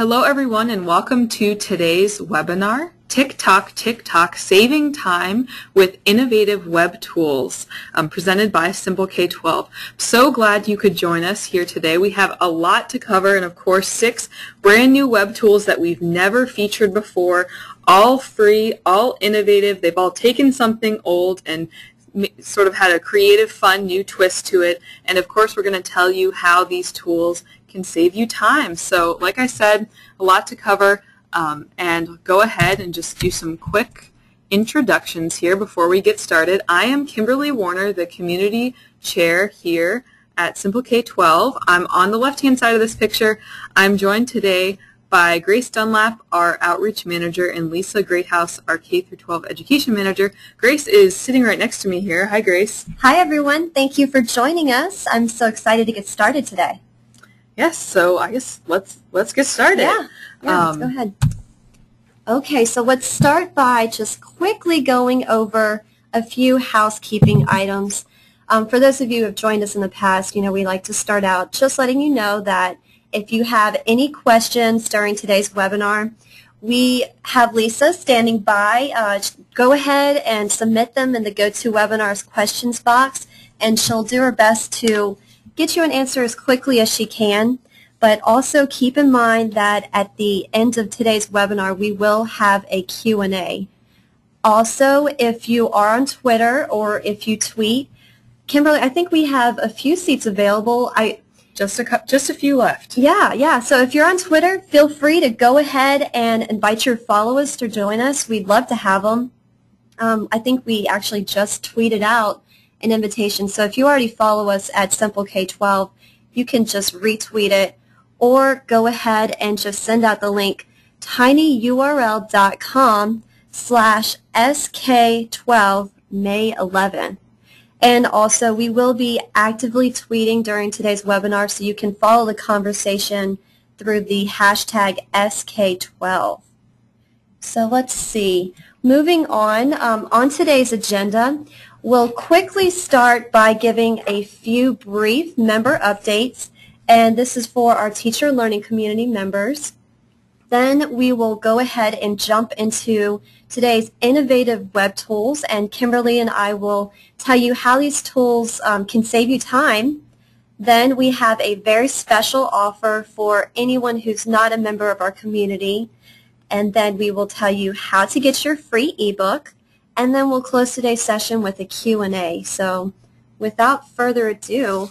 Hello everyone and welcome to today's webinar, Tick-Tock, Saving Time with Innovative Web Tools, presented by Simple K-12. So glad you could join us here today. We have a lot to cover and of course 6 brand new web tools that we've never featured before, all free, all innovative. They've all taken something old and sort of had a creative, fun, new twist to it. And of course we're going to tell you how these tools can save you time. So like I said, a lot to cover, and go ahead and just do some quick introductions here before we get started. I am Kimberly Warrner, the community chair here at Simple K-12. I'm on the left-hand side of this picture. I'm joined today by Grace Dunlap, our outreach manager, and Lisa Greathouse, our K-12 education manager. Grace is sitting right next to me here. Hi, Grace. Hi, everyone. Thank you for joining us. I'm so excited to get started today. Yes, so I guess let's get started. Yeah, let's go ahead. Okay, so let's start by just quickly going over a few housekeeping items. For those of you who have joined us in the past, we like to start out just letting you know that if you have any questions during today's webinar, we have Lisa standing by. Go ahead and submit them in the GoToWebinars questions box, and she'll do her best to get you an answer as quickly as she can. But also keep in mind that at the end of today's webinar, we will have a Q&A. Also, if you are on Twitter or if you tweet, Kimberly, I think we have a few seats available. Just a few left. Yeah. So if you're on Twitter, feel free to go ahead and invite your followers to join us. We'd love to have them. I think we actually just tweeted out an invitation. So if you already follow us at Simple K-12, you can just retweet it or go ahead and just send out the link tinyurl.com/sk12may11. And also, we will be actively tweeting during today's webinar, so you can follow the conversation through the hashtag SK12. So let's see. Moving on today's agenda, we'll quickly start by giving a few brief member updates, and this is for our teacher learning community members. Then we will go ahead and jump into today's innovative web tools, and Kimberly and I will tell you how these tools can save you time. Then we have a very special offer for anyone who's not a member of our community, and then we will tell you how to get your free ebook, and then we'll close today's session with a Q&A. So without further ado,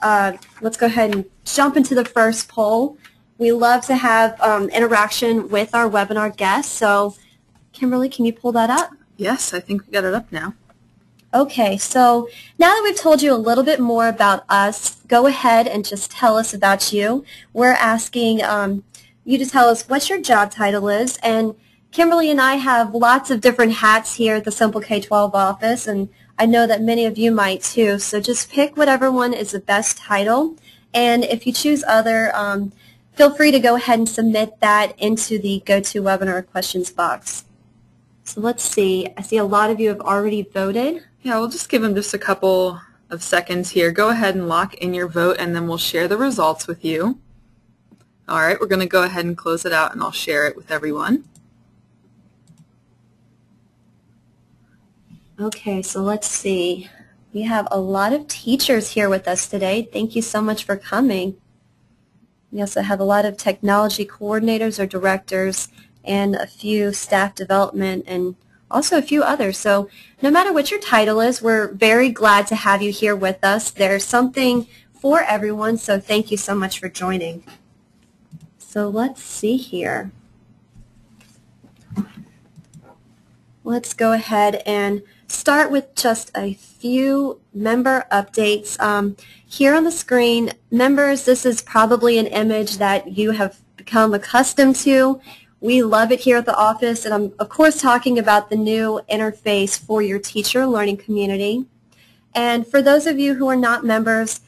let's go ahead and jump into the first poll. We love to have interaction with our webinar guests. So Kimberly, can you pull that up? Yes, I think we got it up now. Okay, so now that we've told you a little bit more about us, go ahead and just tell us about you. We're asking you to tell us what your job title is, and Kimberly and I have lots of different hats here at the Simple K-12 office, and I know that many of you might too, so just pick whatever one is the best title, and if you choose other, feel free to go ahead and submit that into the GoToWebinar questions box. So let's see. I see a lot of you have already voted. Yeah, we'll just give them just a couple of seconds here. Go ahead and lock in your vote, and then we'll share the results with you. All right, we're going to go ahead and close it out, and I'll share it with everyone. Okay, so let's see. We have a lot of teachers here with us today. Thank you so much for coming. We also have a lot of technology coordinators or directors and a few staff development and also a few others. So no matter what your title is, we're very glad to have you here with us. There's something for everyone, so thank you so much for joining. So let's see here. Let's go ahead and start with just a few member updates. Here on the screen, members, this is probably an image that you have become accustomed to. We love it here at the office, and I'm of course talking about the new interface for your teacher learning community. And for those of you who are not members,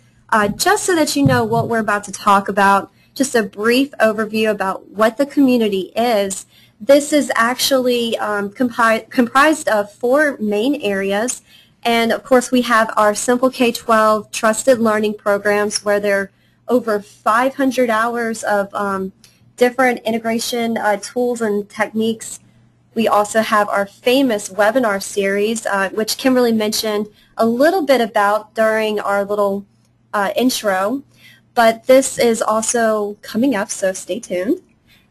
just so that you know what we're about to talk about, just a brief overview about what the community is. This is actually comprised of 4 main areas, and of course we have our Simple K-12 trusted learning programs where there are over 500 hours of different integration tools and techniques. We also have our famous webinar series, which Kimberly mentioned a little bit about during our little intro, but this is also coming up, so stay tuned.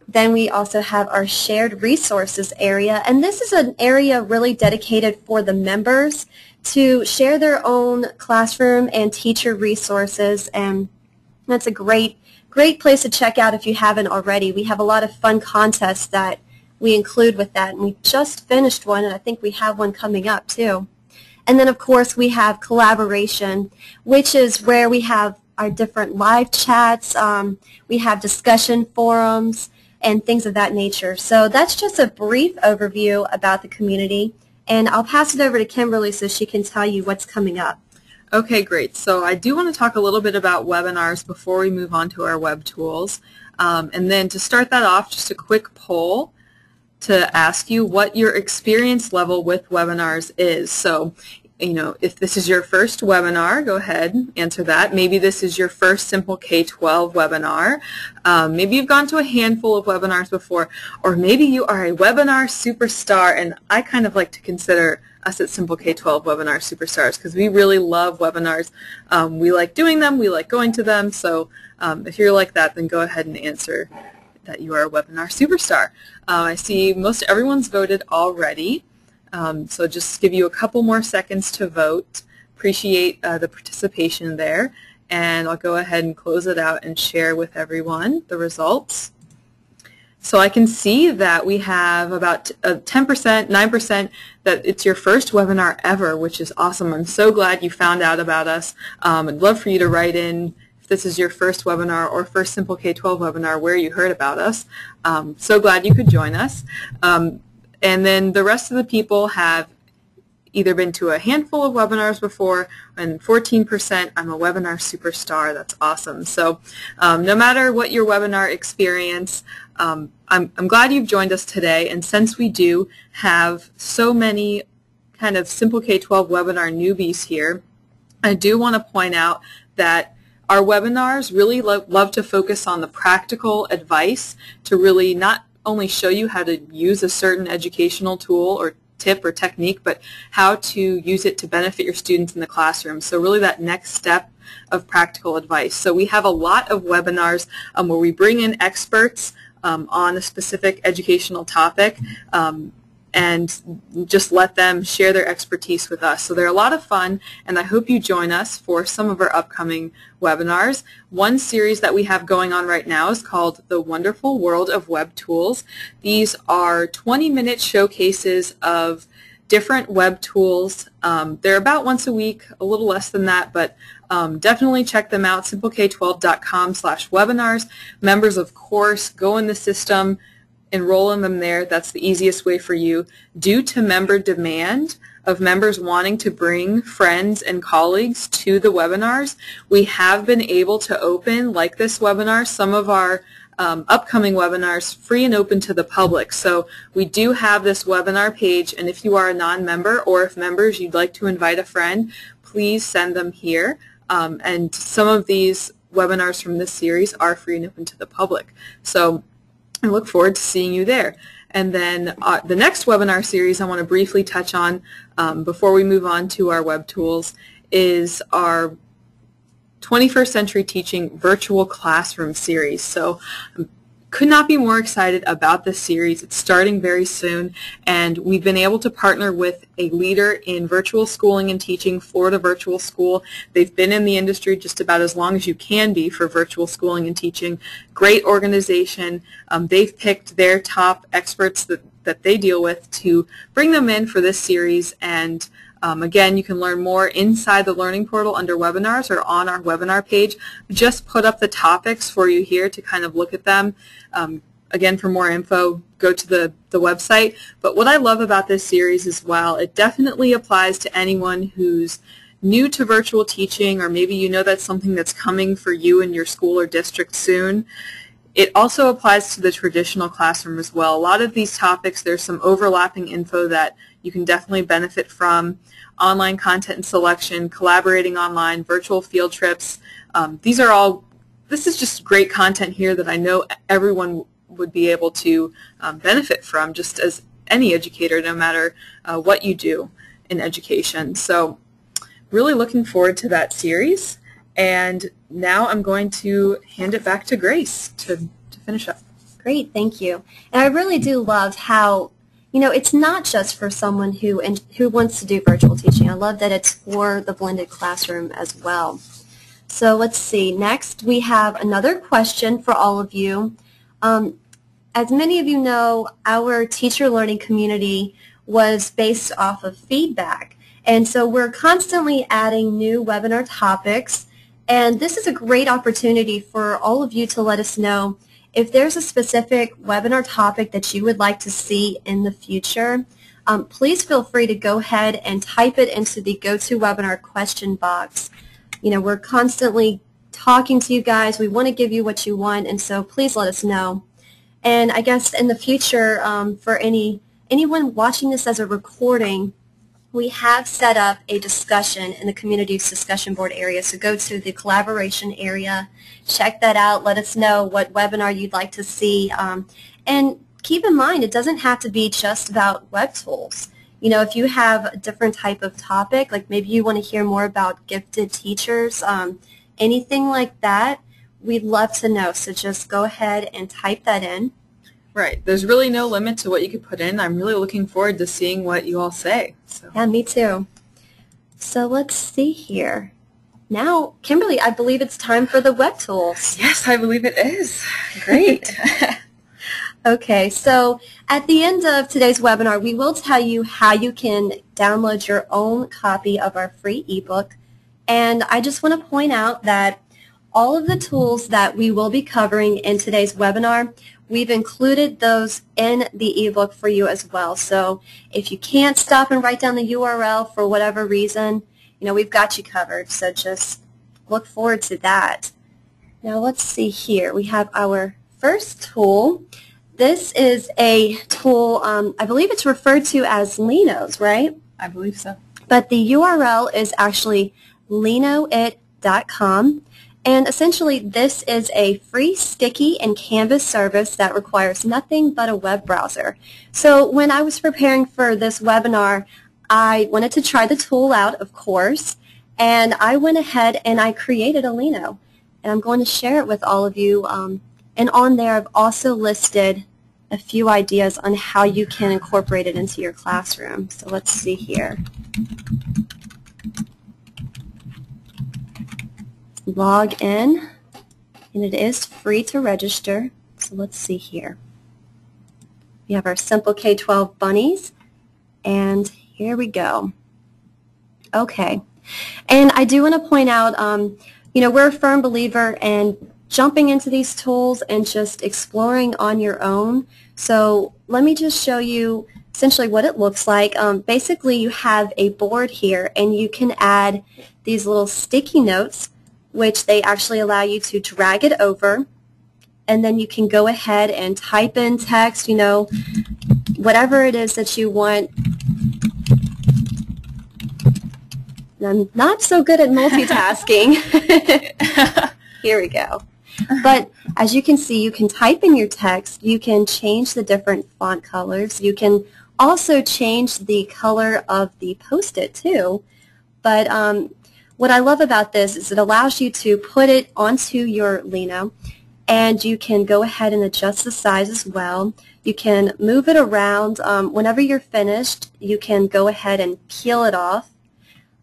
Then we also have our shared resources area, and this is an area really dedicated for the members to share their own classroom and teacher resources, and that's a great place to check out if you haven't already. We have a lot of fun contests that we include with that, and we just finished one, and I think we have one coming up too. And then of course we have collaboration, which is where we have our different live chats, we have discussion forums, and things of that nature. So that's just a brief overview about the community, and I'll pass it over to Kimberly so she can tell you what's coming up. Okay, great. So I do want to talk a little bit about webinars before we move on to our web tools. And then to start that off, just a quick poll to ask you what your experience level with webinars is. So, you know, if this is your first webinar, go ahead and answer that. Maybe this is your first Simple K-12 webinar. Maybe you've gone to a handful of webinars before, or maybe you are a webinar superstar, and I kind of like to consider us at Simple K-12 webinar superstars because we really love webinars. We like doing them, we like going to them, so if you're like that, then go ahead and answer that you are a webinar superstar. I see most everyone's voted already. So just give you a couple more seconds to vote. Appreciate the participation there, and I'll go ahead and close it out and share with everyone the results. So I can see that we have about 10%, 9% that it's your first webinar ever, which is awesome. I'm so glad you found out about us. I'd love for you to write in if this is your first webinar or first Simple K-12 webinar where you heard about us. So glad you could join us. And then the rest of the people have either been to a handful of webinars before, and 14%, I'm a webinar superstar. That's awesome. So no matter what your webinar experience, I'm glad you've joined us today. And since we do have so many kind of Simple K-12 webinar newbies here, I do want to point out that our webinars really love to focus on the practical advice to really not only show you how to use a certain educational tool or tip or technique, but how to use it to benefit your students in the classroom. So really that next step of practical advice. So we have a lot of webinars where we bring in experts on a specific educational topic and just let them share their expertise with us. So they're a lot of fun, and I hope you join us for some of our upcoming webinars. One series that we have going on right now is called The Wonderful World of Web Tools. These are 20-minute showcases of different web tools. They're about once a week, a little less than that, but definitely check them out, simpleK12.com/webinars. Members, of course, go in the system, enroll in them there. That's the easiest way for you. Due to member demand of members wanting to bring friends and colleagues to the webinars, we have been able to open, like this webinar, some of our upcoming webinars free and open to the public. So we do have this webinar page, and if you are a non-member or if members you'd like to invite a friend, please send them here. And some of these webinars from this series are free and open to the public. So I look forward to seeing you there. And then the next webinar series I want to briefly touch on before we move on to our web tools is our 21st Century Teaching Virtual Classroom series. So could not be more excited about this series. It's starting very soon, and we've been able to partner with a leader in virtual schooling and teaching, Florida Virtual School. They've been in the industry just about as long as you can be for virtual schooling and teaching. Great organization. They've picked their top experts that they deal with to bring them in for this series, and again, you can learn more inside the Learning Portal under webinars or on our webinar page. We just put up the topics for you here to kind of look at them. Again, for more info, go to the website. But what I love about this series as well, it definitely applies to anyone who's new to virtual teaching, or maybe you know that's something that's coming for you in your school or district soon. It also applies to the traditional classroom as well. A lot of these topics, there's some overlapping info that you can definitely benefit from. Online content and selection, collaborating online, virtual field trips. This is just great content here that I know everyone would be able to benefit from, just as any educator, no matter what you do in education. So really looking forward to that series. And now I'm going to hand it back to Grace to finish up. Great, thank you. And I really do love how, you know, it's not just for someone who wants to do virtual teaching. I love that it's for the blended classroom as well. So let's see. Next, we have another question for all of you. As many of you know, our teacher learning community was based off of feedback. And so we're constantly adding new webinar topics. And this is a great opportunity for all of you to let us know if there's a specific webinar topic that you would like to see in the future. Please feel free to go ahead and type it into the GoToWebinar question box. You know, we're constantly talking to you guys. We want to give you what you want, and so please let us know. And I guess in the future, for anyone watching this as a recording, we have set up a discussion in the community's discussion board area. So go to the collaboration area, check that out, let us know what webinar you'd like to see. And keep in mind, it doesn't have to be just about web tools. You know, if you have a different type of topic, like maybe you want to hear more about gifted teachers, anything like that, we'd love to know. So just go ahead and type that in. Right. There's really no limit to what you could put in. I'm really looking forward to seeing what you all say. So. Yeah, me too. So let's see here. Now, Kimberly, I believe it's time for the web tools. Yes, I believe it is. Great. Okay, so at the end of today's webinar, we will tell you how you can download your own copy of our free ebook. And I just want to point out that all of the tools that we will be covering in today's webinar, we've included those in the ebook for you as well. So if you can't stop and write down the URL for whatever reason, you know, we've got you covered. So just look forward to that. Now let's see here. We have our first tool. This is a tool, I believe it's referred to as Lino's, right? I believe so. But the URL is actually linoit.com. And essentially, this is a free sticky and canvas service that requires nothing but a web browser. So when I was preparing for this webinar, I wanted to try the tool out, of course, and I went ahead and I created a Lino. And I'm going to share it with all of you. And on there, I've also listed a few ideas on how you can incorporate it into your classroom. So let's see here. Log in, and it is free to register. So let's see here. We have our simple K-12 bunnies, and here we go. Okay, and I do want to point out, you know, we're a firm believer in jumping into these tools and just exploring on your own. So let me just show you essentially what it looks like. Basically, you have a board here, and you can add these little sticky notes, which they actually allow you to drag it over, and then you can go ahead and type in text, you know, whatever it is that you want. And I'm not so good at multitasking. Here we go. But as you can see, you can type in your text, you can change the different font colors, you can also change the color of the post-it too. But what I love about this is it allows you to put it onto your Lino, and you can go ahead and adjust the size as well. You can move it around. Whenever you're finished, you can go ahead and peel it off.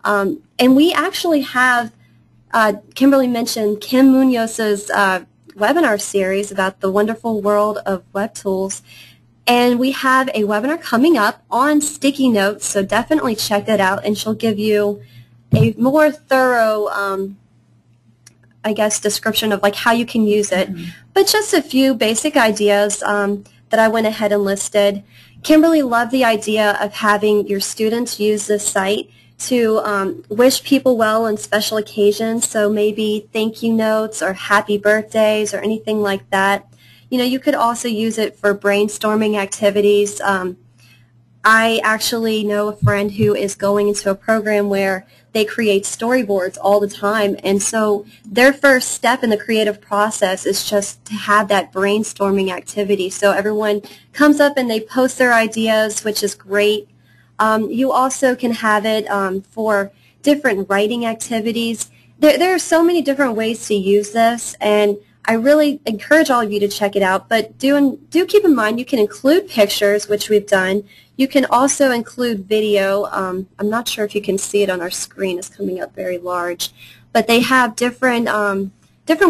And we actually have, Kimberly mentioned Kim Munoz's webinar series about the wonderful world of web tools. And we have a webinar coming up on sticky notes, so definitely check that out, and she'll give you a more thorough, I guess, description of like how you can use it. But just a few basic ideas that I went ahead and listed. Kimberly loved the idea of having your students use this site to wish people well on special occasions, so maybe thank you notes or happy birthdays or anything like that. You know, you could also use it for brainstorming activities. I actually know a friend who is going into a program where they create storyboards all the time, and so their first step in the creative process is just to have that brainstorming activity. So everyone comes up and they post their ideas, which is great. You also can have it for different writing activities. There are so many different ways to use this, and I really encourage all of you to check it out, but do keep in mind you can include pictures, which we've done. You can also include video. I'm not sure if you can see it on our screen. It's coming up very large. But they have different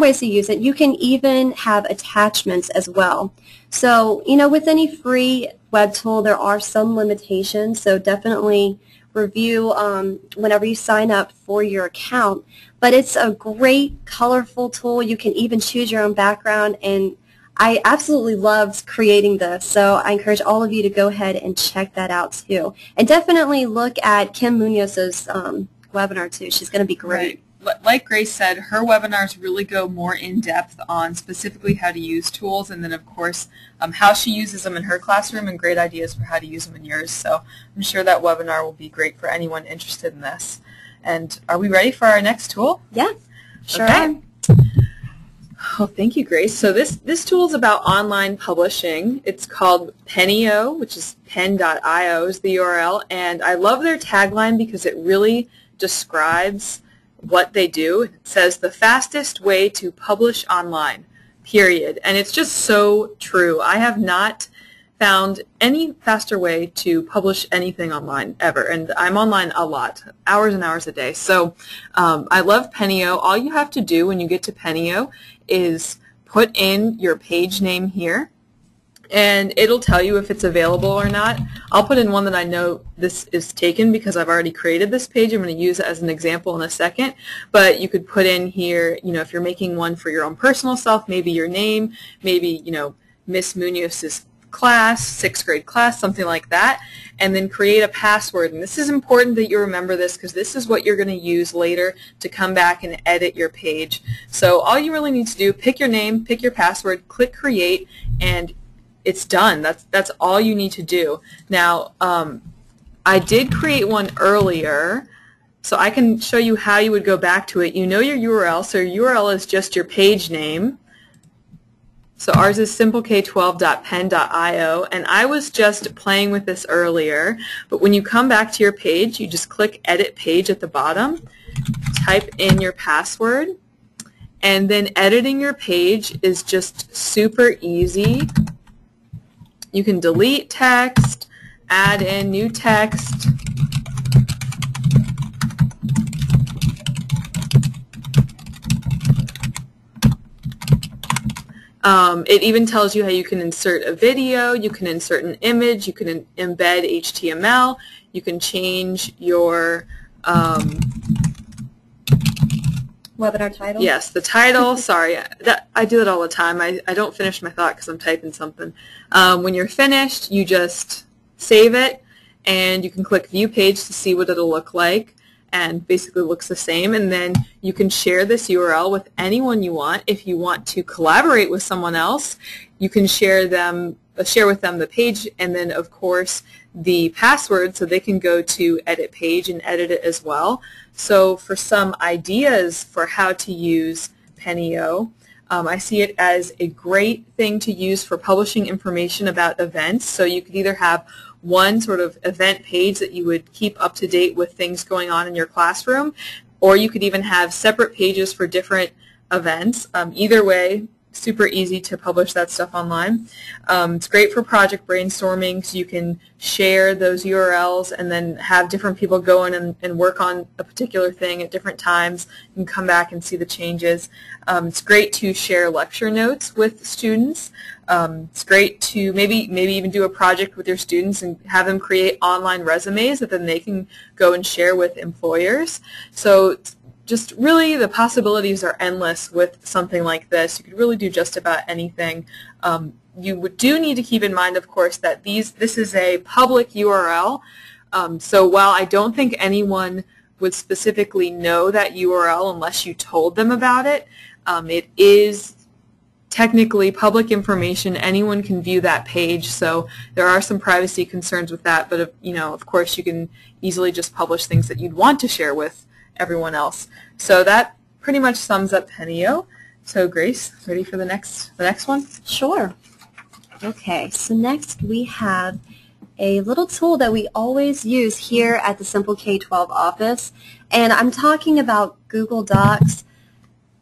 ways to use it. You can even have attachments as well. So, you know, with any free web tool, there are some limitations, so definitely review whenever you sign up for your account. But it's a great, colorful tool. You can even choose your own background, and I absolutely loved creating this, so I encourage all of you to go ahead and check that out too. And definitely look at Kim Munoz's webinar too. She's going to be great. Right. Like Grace said, her webinars really go more in depth on specifically how to use tools, and then of course how she uses them in her classroom and great ideas for how to use them in yours. So I'm sure that webinar will be great for anyone interested in this. And are we ready for our next tool? Yeah, sure. Okay. Oh, thank you, Grace. So this tool is about online publishing. It's called Penio, which is pen.io is the URL, and I love their tagline because it really describes what they do. It says the fastest way to publish online, period. And it's just so true. I have not found any faster way to publish anything online ever, and I'm online a lot, hours and hours a day. So I love Penio. All you have to do when you get to Penio is put in your page name here, and it'll tell you if it's available or not. I'll put in one that I know this is taken because I've already created this page. I'm going to use it as an example in a second, but you could put in here, you know, if you're making one for your own personal self, maybe your name, maybe, you know, Miss Munoz's class, 6th grade class, something like that, and then create a password. And this is important that you remember this because this is what you're going to use later to come back and edit your page. So all you really need to do, pick your name, pick your password, click create, and it's done. That's all you need to do. Now, I did create one earlier, so I can show you how you would go back to it. You know your URL, so your URL is just your page name. So ours is simpleK12.pen.io, and I was just playing with this earlier, but when you come back to your page, you just click Edit Page at the bottom, type in your password, and then editing your page is just super easy. You can delete text, add in new text, it even tells you how you can insert a video, you can insert an image, you can embed HTML, you can change your webinar title? Yes, the title. Sorry, I do that all the time. I don't finish my thought because I'm typing something. When you're finished, you just save it, and you can click View Page to see what it'll look like, and basically looks the same. And then you can share this URL with anyone you want. If you want to collaborate with someone else, you can share with them the page, and then of course the password, so they can go to Edit Page and edit it as well. So for some ideas for how to use Penio, I see it as a great thing to use for publishing information about events. So you could either have one sort of event page that you would keep up to date with things going on in your classroom, or you could even have separate pages for different events. Either way, super easy to publish that stuff online. It's great for project brainstorming, so you can share those URLs and then have different people go in and work on a particular thing at different times and come back and see the changes. It's great to share lecture notes with students. It's great to maybe even do a project with your students and have them create online resumes that then they can go and share with employers. So just really the possibilities are endless with something like this. You could really do just about anything. You do need to keep in mind, of course, that this is a public URL. So while I don't think anyone would specifically know that URL unless you told them about it, it is technically public information. Anyone can view that page, so there are some privacy concerns with that, but you know, of course you can easily just publish things that you'd want to share with everyone else. So that pretty much sums up Penio. So Grace, ready for the next one? Sure. Okay, so next we have a little tool that we always use here at the Simple K-12 office, and I'm talking about Google Docs.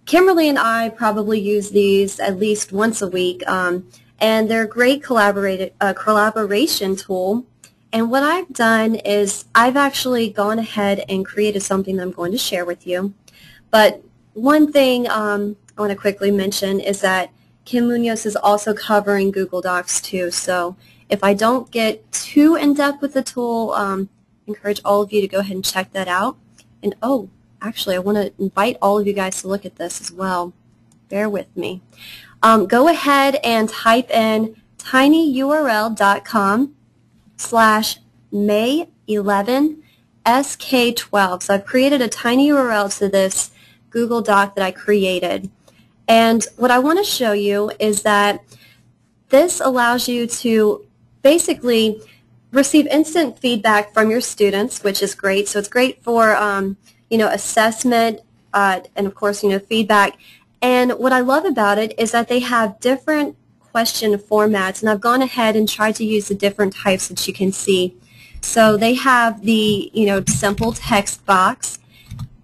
Kimberly and I probably use these at least once a week, and they're a great collaboration tool. And what I've done is I've actually gone ahead and created something that I'm going to share with you. But one thing I want to quickly mention is that Kim Munoz is also covering Google Docs too. So if I don't get too in-depth with the tool, I encourage all of you to go ahead and check that out. And actually, I want to invite all of you guys to look at this as well. Bear with me. Go ahead and type in tinyurl.com/May11SK12. So I've created a tiny URL to this Google Doc that I created. And what I want to show you is that this allows you to basically receive instant feedback from your students, which is great. So it's great for assessment and of course feedback. And what I love about it is that they have different question formats, and I've gone ahead and tried to use the different types that you can see. So they have the simple text box,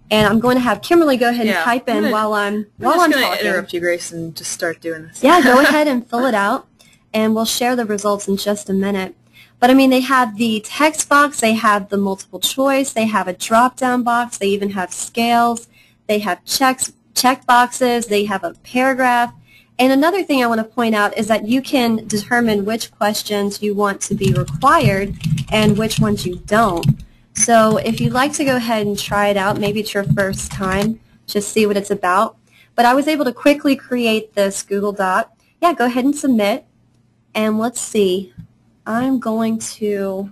and I'm going to have Kimberly go ahead and type in while I'm talking. I'm just going to interrupt you, Grace, and just start doing this. Yeah, go ahead and fill it out, and we'll share the results in just a minute. But I mean, they have the text box, they have the multiple choice, they have a drop-down box, they even have scales, they have check boxes, they have a paragraph. And another thing I want to point out is that you can determine which questions you want to be required and which ones you don't. So if you'd like to go ahead and try it out, maybe it's your first time, just see what it's about. But I was able to quickly create this Google Doc. Yeah, go ahead and submit. And let's see. I'm going to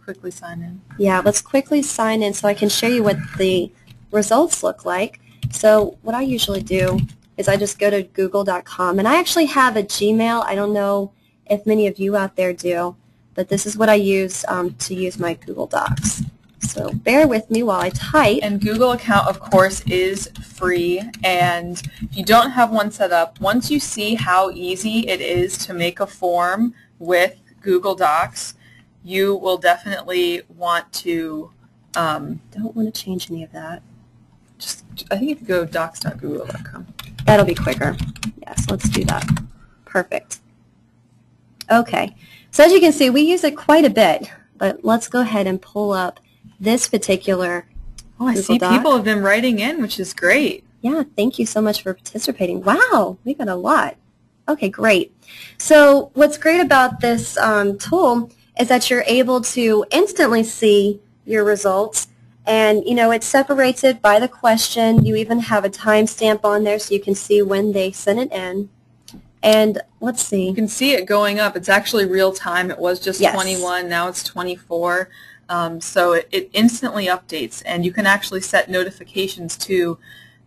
quickly sign in. Yeah, let's quickly sign in so I can show you what the results look like. So what I usually do is I just go to google.com, and I actually have a Gmail. I don't know if many of you out there do, but this is what I use to use my Google Docs. So bear with me while I type. And Google account, of course, is free, and if you don't have one set up, once you see how easy it is to make a form with Google Docs, you will definitely want to... don't want to change any of that. I think if you go docs.google.com. That'll be quicker. Yes, let's do that. Perfect. Okay, so as you can see, we use it quite a bit, but let's go ahead and pull up this particular I see Doc. People have been writing in, which is great. Yeah, thank you so much for participating. Wow, we got a lot. Okay, great. So what's great about this tool is that you're able to instantly see your results, and it separates it by the question. You even have a timestamp on there so you can see when they sent it in. And let's see. You can see it going up. It's actually real time. It was just 21. Now it's 24. So it instantly updates, and you can actually set notifications too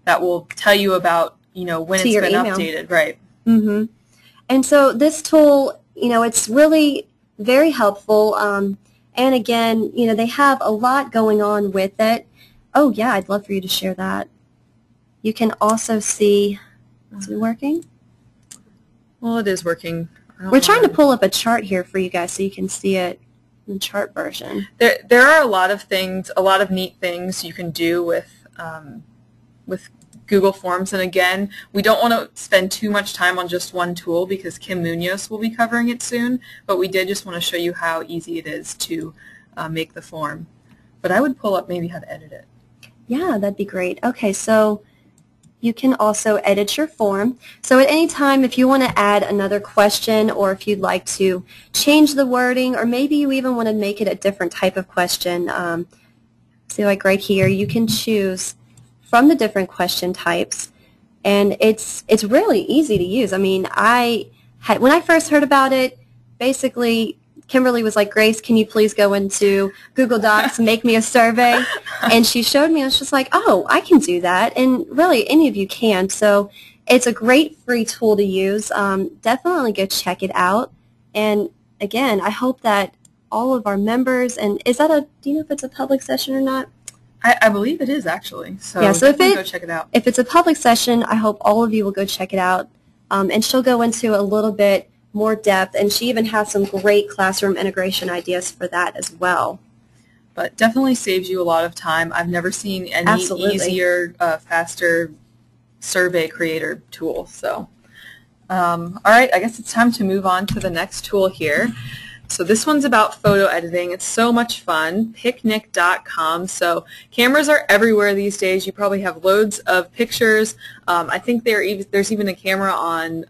that will tell you about when it's been updated. Right. Mm-hmm. And so this tool, it's really very helpful. And again, they have a lot going on with it. Oh yeah, I'd love for you to share that. You can also see, is it working? Well, it is working. We're trying to pull up a chart here for you guys so you can see it in the chart version. There are a lot of things, a lot of neat things you can do with Google Forms. And again, we don't want to spend too much time on just one tool because Kim Munoz will be covering it soon, but we did just want to show you how easy it is to make the form. But I would pull up maybe how to edit it. Yeah, that'd be great. Okay, so you can also edit your form. So at any time, if you want to add another question, or if you'd like to change the wording, or maybe you even want to make it a different type of question, see, like right here, you can choose from the different question types, and it's really easy to use. I mean, when I first heard about it, basically Kimberly was like, Grace, can you please go into Google Docs and make me a survey? And she showed me, and I was just like, oh, I can do that. And really, any of you can. So It's a great free tool to use. Definitely go check it out. And again, I hope that all of our members, and is that do you know if it's a public session or not? I believe it is, actually. So, yeah, so go check it out. If it's a public session, I hope all of you will go check it out. And she'll go into a little bit more depth, and she even has some great classroom integration ideas for that as well. But definitely saves you a lot of time. I've never seen any easier, faster survey creator tool. So, all right, I guess it's time to move on to the next tool here. So this one's about photo editing. It's so much fun. Picnik.com. So cameras are everywhere these days. You probably have loads of pictures. I think there's even a camera on,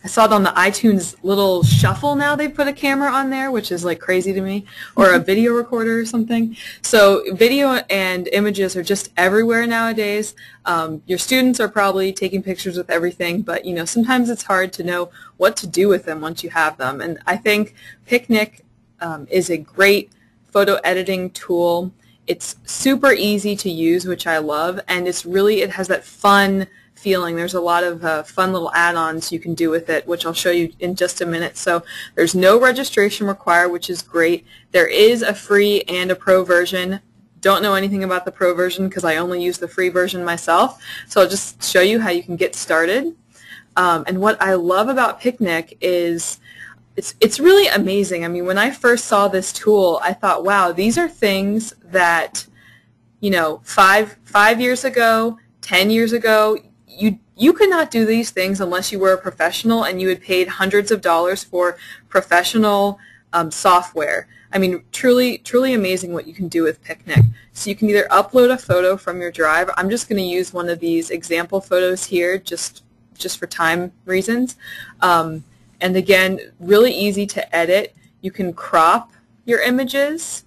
I saw it on the iTunes little shuffle now. They put a camera on there, which is like crazy to me, or a video recorder or something. So video and images are just everywhere nowadays. Your students are probably taking pictures with everything, but you know, sometimes it's hard to know what to do with them once you have them. And I think Picnik is a great photo editing tool. It's super easy to use, which I love, and it has that fun feeling. There's a lot of fun little add-ons you can do with it, which I'll show you in just a minute. So there's no registration required, which is great. There is a free and a pro version. Don't know anything about the pro version because I only use the free version myself. So I'll just show you how you can get started. And what I love about Picnik is it's really amazing. I mean, when I first saw this tool, I thought, wow, these are things that, you know, five years ago, 10 years ago, you could not do these things unless you were a professional and you had paid hundreds of dollars for professional software. I mean, truly amazing what you can do with Picnik. So you can either upload a photo from your drive. I'm just going to use one of these example photos here just for time reasons. And again, really easy to edit. You can crop your images.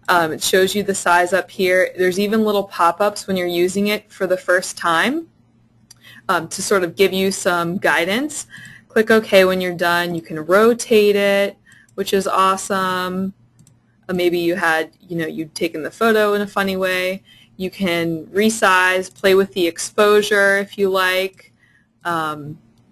It shows you the size up here. There's even little pop-ups when you're using it for the first time. To sort of give you some guidance. Click OK when you're done. You can rotate it, which is awesome. Maybe you'd taken the photo in a funny way. You can resize, play with the exposure if you like.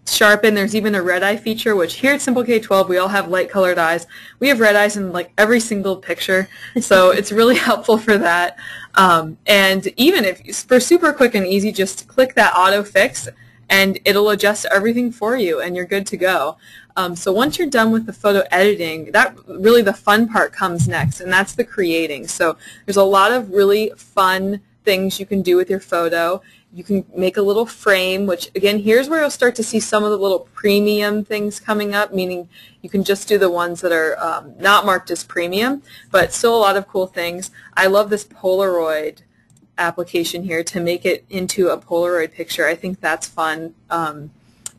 Sharpen. There's even a red eye feature, which here at Simple K-12 we all have light colored eyes. We have red eyes in like every single picture, so it's really helpful for that. And even if for super quick and easy, just click that auto fix and it'll adjust everything for you and you're good to go. So once you're done with the photo editing, that really the fun part comes next, and that's the creating. So there's a lot of really fun things you can do with your photo. You can make a little frame, which again, here's where you'll start to see some of the little premium things coming up, meaning you can just do the ones that are not marked as premium, but still a lot of cool things. I love this Polaroid application here to make it into a Polaroid picture. I think that's fun.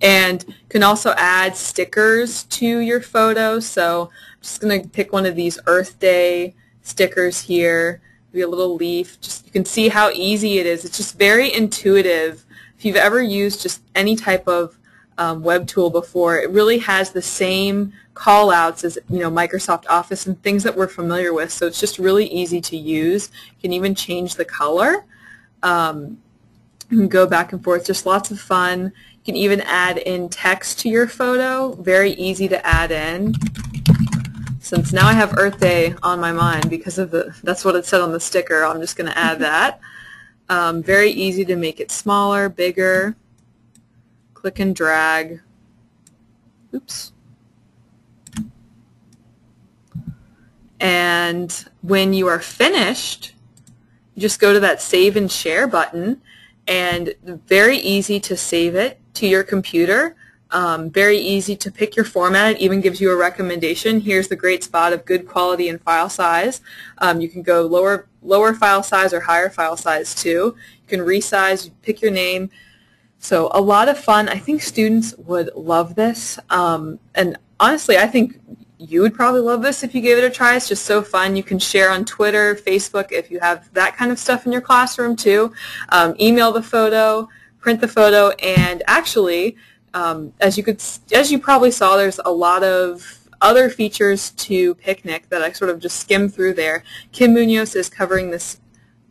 And you can also add stickers to your photo. So I'm just going to pick one of these Earth Day stickers here. Be a little leaf. Just you can see how easy it is. It's just very intuitive. If you've ever used just any type of web tool before, it really has the same call-outs as Microsoft Office and things that we're familiar with. So it's just really easy to use. You can even change the color. You can go back and forth. Just lots of fun. You can even add in text to your photo. Very easy to add in. Since now I have Earth Day on my mind because of that's what it said on the sticker, I'm just going to add that. Very easy to make it smaller, bigger. Click and drag. Oops. And when you are finished, you just go to that Save and Share button, and very easy to save it to your computer. Very easy to pick your format. It even gives you a recommendation. Here's the great spot of good quality and file size. You can go lower file size or higher file size too. You can resize, pick your name. So a lot of fun. I think students would love this. And honestly, I think you would probably love this if you gave it a try. It's just so fun. You can share on Twitter, Facebook if you have that kind of stuff in your classroom too. Email the photo, print the photo, and actually, as you probably saw, there's a lot of other features to Picnik that I sort of just skimmed through there. Kim Munoz is covering this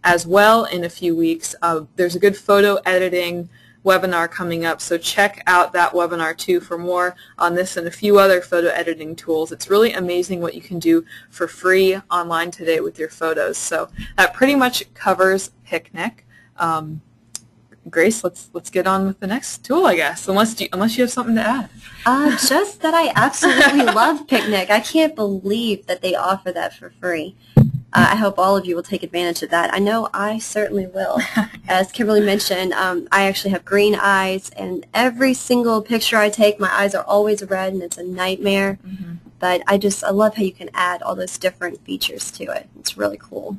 as well in a few weeks. There's a good photo editing webinar coming up, so check out that webinar too for more on this and a few other photo editing tools. It's really amazing what you can do for free online today with your photos. So that pretty much covers Picnik. Grace, let's get on with the next tool, I guess, unless you have something to add. Just that I absolutely love Picnik. I can't believe that they offer that for free. I hope all of you will take advantage of that. I know I certainly will. As Kimberly mentioned, I actually have green eyes, and every single picture I take, my eyes are always red, and it's a nightmare. Mm-hmm. But I love how you can add all those different features to it. It's really cool.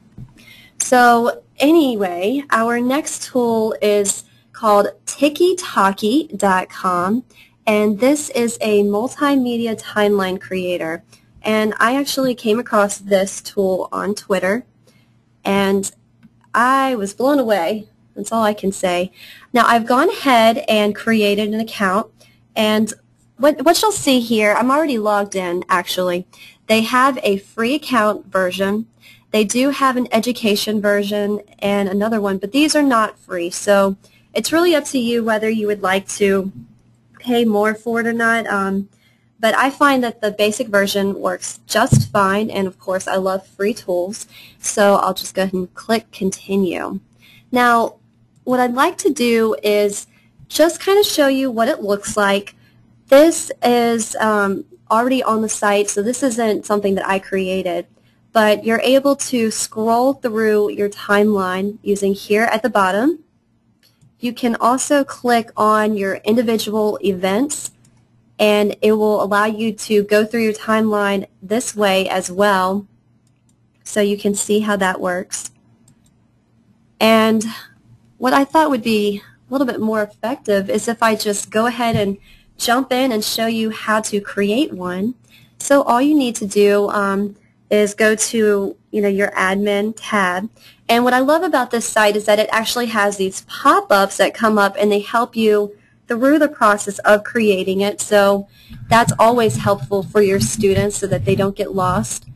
So anyway, our next tool is called TikkyTalky.com, and this is a multimedia timeline creator. And I actually came across this tool on Twitter, and I was blown away. That's all I can say. Now, I've gone ahead and created an account, and what you'll see here, I'm already logged in, actually. They have a free account version. They do have an education version and another one, but these are not free. So it's really up to you whether you would like to pay more for it or not. But I find that the basic version works just fine, and of course I love free tools, so I'll just go ahead and click continue. Now, what I'd like to do is just kind of show you what it looks like. This is already on the site, so this isn't something that I created, but you're able to scroll through your timeline using here at the bottom. You can also click on your individual events, and it will allow you to go through your timeline this way as well, so you can see how that works. And what I thought would be a little bit more effective is if I just go ahead and jump in and show you how to create one. So all you need to do is go to your admin tab. And what I love about this site is that it actually has these pop-ups that come up, and they help you through the process of creating it. So that's always helpful for your students so that they don't get lost.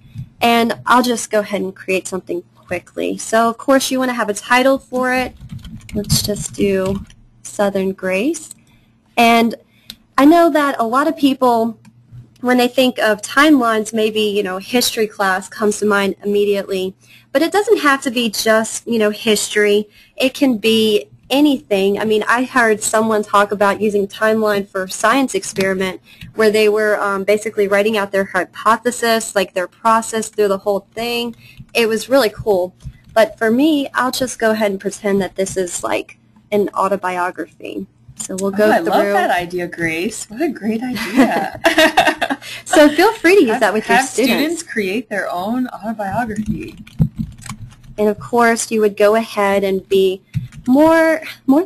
And I'll just go ahead and create something quickly. So of course you want to have a title for it. Let's just do Southern Grace. And I know that a lot of people, when they think of timelines, maybe history class comes to mind immediately. But it doesn't have to be just history. It can be anything. I mean, I heard someone talk about using timeline for science experiment where they were basically writing out their hypothesis, like their process through the whole thing. It was really cool. But for me, I'll just go ahead and pretend that this is like an autobiography. So we'll go through. I love that idea, Grace. What a great idea. So feel free to use that with your students. Have students create their own autobiography. And of course, you would go ahead and be more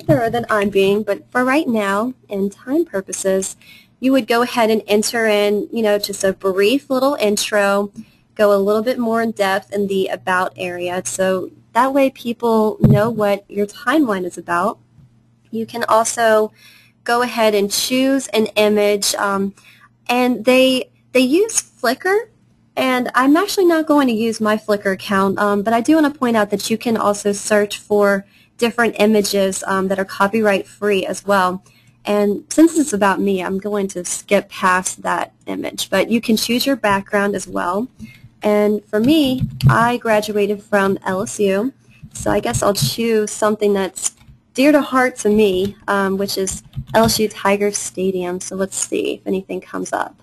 thorough than I'm being, but for right now, and time purposes, you would go ahead and enter in, just a brief little intro, go a little bit more in depth in the about area, so that way people know what your timeline is about. You can also go ahead and choose an image, and they use Flickr. And I'm actually not going to use my Flickr account, but I do want to point out that you can also search for different images that are copyright free as well. And since it's about me, I'm going to skip past that image. But you can choose your background as well. And for me, I graduated from LSU, so I guess I'll choose something that's dear to heart to me, which is LSU Tiger Stadium. So let's see if anything comes up.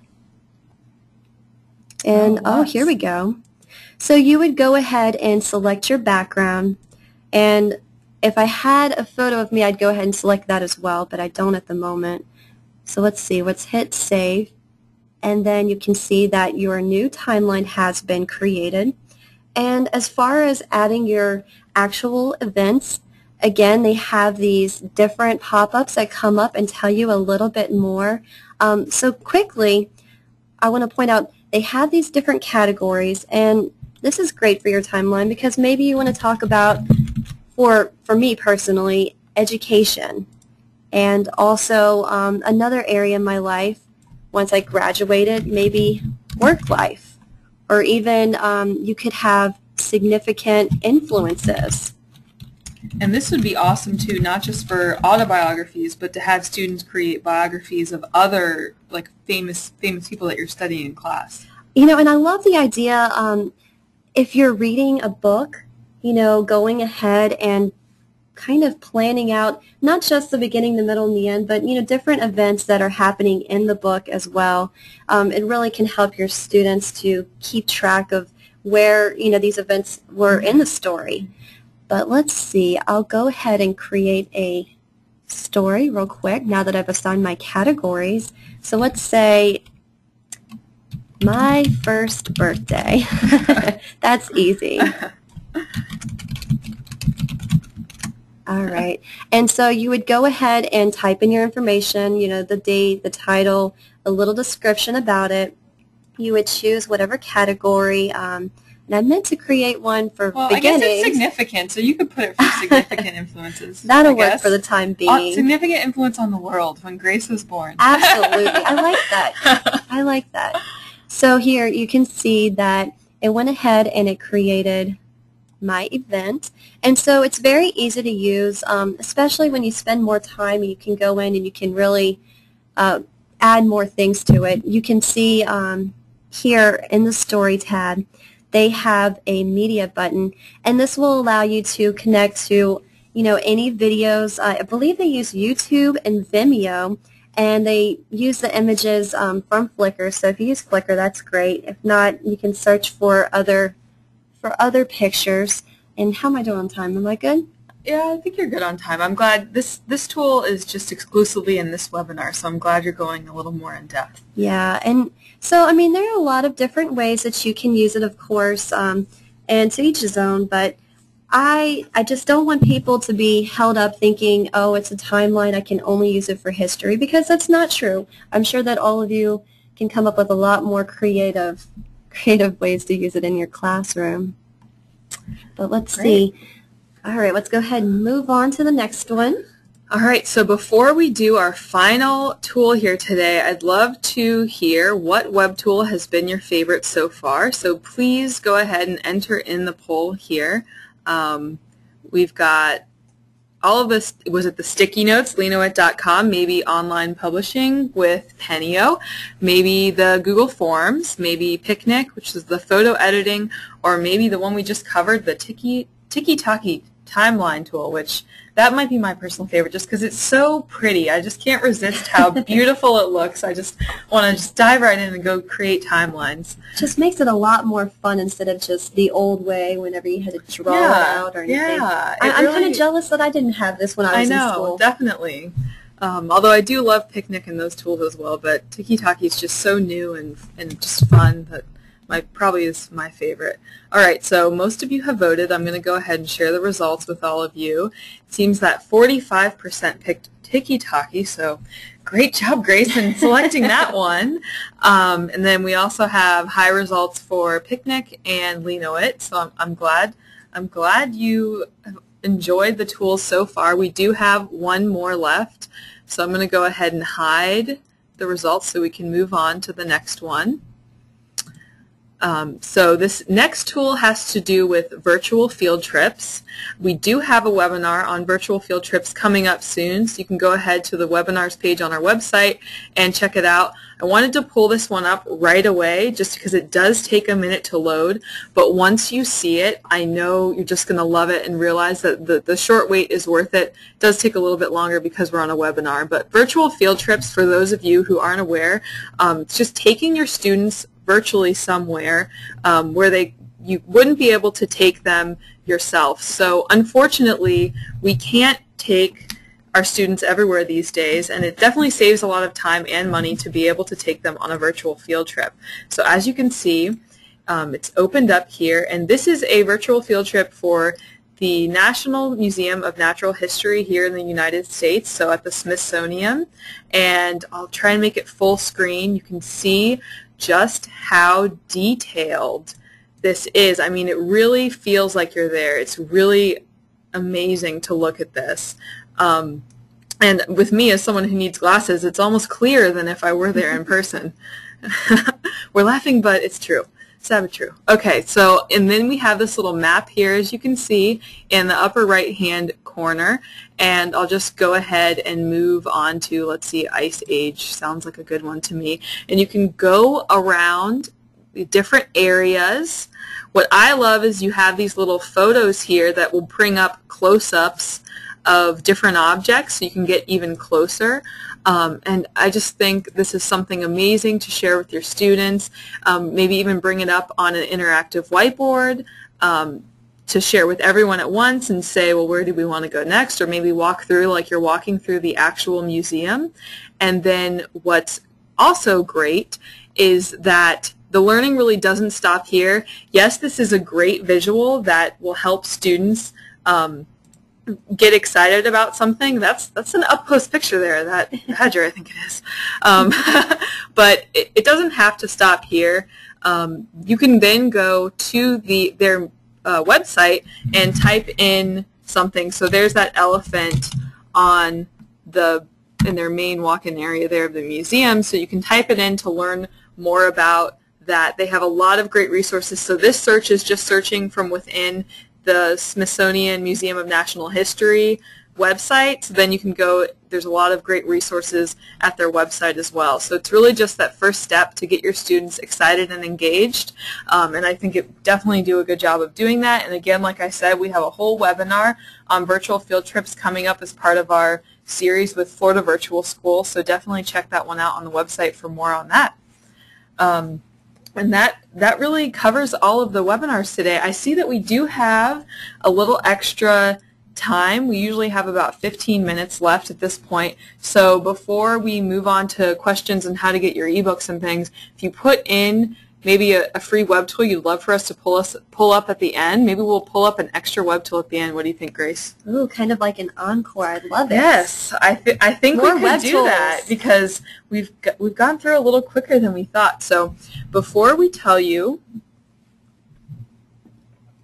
And here we go. So you would go ahead and select your background, and if I had a photo of me, I'd go ahead and select that as well, but I don't at the moment. So let's see, let's hit save, and then you can see that your new timeline has been created. And as far as adding your actual events, again, they have these different pop-ups that come up and tell you a little bit more. So quickly, I want to point out they have these different categories, and this is great for your timeline because maybe you want to talk about, for me personally, education, and also another area in my life once I graduated, maybe work life, or even you could have significant influences. And this would be awesome too, not just for autobiographies, but to have students create biographies of other like famous people that you're studying in class. You know, and I love the idea, if you're reading a book, you know, going ahead and kind of planning out not just the beginning, the middle, and the end, but, you know, different events that are happening in the book as well. It really can help your students to keep track of where, you know, these events were in the story. But let's see, I'll go ahead and create a story real quick now that I've assigned my categories. So let's say my first birthday. That's easy. All right. And so you would go ahead and type in your information, you know, the date, the title, a little description about it. You would choose whatever category. And I meant to create one for beginning. I guess it's significant, so you could put it for significant influences. That'll work for the time being. Significant influence on the world when Grace was born. Absolutely. I like that. I like that. So here you can see that it went ahead and it created my event. And so it's very easy to use, especially when you spend more time and you can go in and you can really add more things to it. You can see here in the Story tab, they have a media button, and this will allow you to connect to, you know, any videos. I believe they use YouTube and Vimeo, and they use the images from Flickr. So if you use Flickr, that's great. If not, you can search for other pictures. And how am I doing on time? Am I good? Yeah, I think you're good on time. I'm glad this tool is just exclusively in this webinar, so I'm glad you're going a little more in depth. Yeah, and so, I mean, there are a lot of different ways that you can use it, of course, and to each his own, but I just don't want people to be held up thinking, oh, it's a timeline, I can only use it for history, because that's not true. I'm sure that all of you can come up with a lot more creative ways to use it in your classroom. But let's see. All right, let's go ahead and move on to the next one. All right, so before we do our final tool here today, I'd love to hear what web tool has been your favorite so far. So please go ahead and enter in the poll here. We've got all of this. Was it the sticky notes, linoit.com, maybe online publishing with Penio, maybe the Google Forms, maybe Picnik, which is the photo editing, or maybe the one we just covered, the Tiki-Taki timeline tool, which that might be my personal favorite just because it's so pretty. I just can't resist how beautiful it looks. I just want to just dive right in and go create timelines. Just makes it a lot more fun instead of just the old way whenever you had to draw it out or anything. Yeah, I'm kind of jealous that I didn't have this when I was in school. I know, definitely. Although I do love Picnik and those tools as well, but Tiki-Taki is just so new and just fun that probably is my favorite. All right, so most of you have voted. I'm going to go ahead and share the results with all of you. It seems that 45% picked Tiki-Taki, so great job, Grace, in selecting that one. And then we also have high results for Picnik and Linoit, so I'm glad you enjoyed the tools so far. We do have one more left, so I'm going to go ahead and hide the results so we can move on to the next one. So this next tool has to do with virtual field trips. We do have a webinar on virtual field trips coming up soon, so you can go ahead to the webinars page on our website and check it out. I wanted to pull this one up right away just because it does take a minute to load, but once you see it, I know you're just going to love it and realize that the short wait is worth it. It does take a little bit longer because we're on a webinar, but virtual field trips, for those of you who aren't aware, it's just taking your students virtually somewhere where you wouldn't be able to take them yourself. So unfortunately, we can't take our students everywhere these days, and it definitely saves a lot of time and money to be able to take them on a virtual field trip. So as you can see, it's opened up here, and this is a virtual field trip for the National Museum of Natural History here in the United States, so at the Smithsonian, and I'll try and make it full screen. You can see just how detailed this is. I mean, it really feels like you're there. It's really amazing to look at this. And with me, as someone who needs glasses, it's almost clearer than if I were there in person. We're laughing, but it's true. True. Okay, so, and then we have this little map here, as you can see, in the upper right-hand corner, and I'll just go ahead and move on to, let's see, Ice Age. Sounds like a good one to me. And you can go around the different areas. What I love is you have these little photos here that will bring up close-ups of different objects, so you can get even closer. And I just think this is something amazing to share with your students, maybe even bring it up on an interactive whiteboard to share with everyone at once and say, well, where do we want to go next? Or maybe walk through like you're walking through the actual museum. And then what's also great is that the learning really doesn't stop here. Yes, this is a great visual that will help students get excited about something. That's an up-close picture there, that badger, I think it is. But it doesn't have to stop here. You can then go to their website and type in something. So there's that elephant in their main walk-in area there of the museum. So you can type it in to learn more about that. They have a lot of great resources. So this search is just searching from within the Smithsonian Museum of Natural History website. So then you can go, there's a lot of great resources at their website as well. So it's really just that first step to get your students excited and engaged. And I think it definitely do a good job of doing that. And again, like I said, we have a whole webinar on virtual field trips coming up as part of our series with Florida Virtual School. So definitely check that one out on the website for more on that. And that really covers all of the webinars today. I see that we do have a little extra time. We usually have about 15 minutes left at this point. So before we move on to questions and how to get your ebooks and things, if you put in maybe a free web tool you'd love for us to pull up at the end, maybe we'll pull up an extra web tool at the end. What do you think, Grace? Ooh, kind of like an encore. I'd love it. Yes, I think More we could web do tools. that because we've gone through a little quicker than we thought. So before we tell you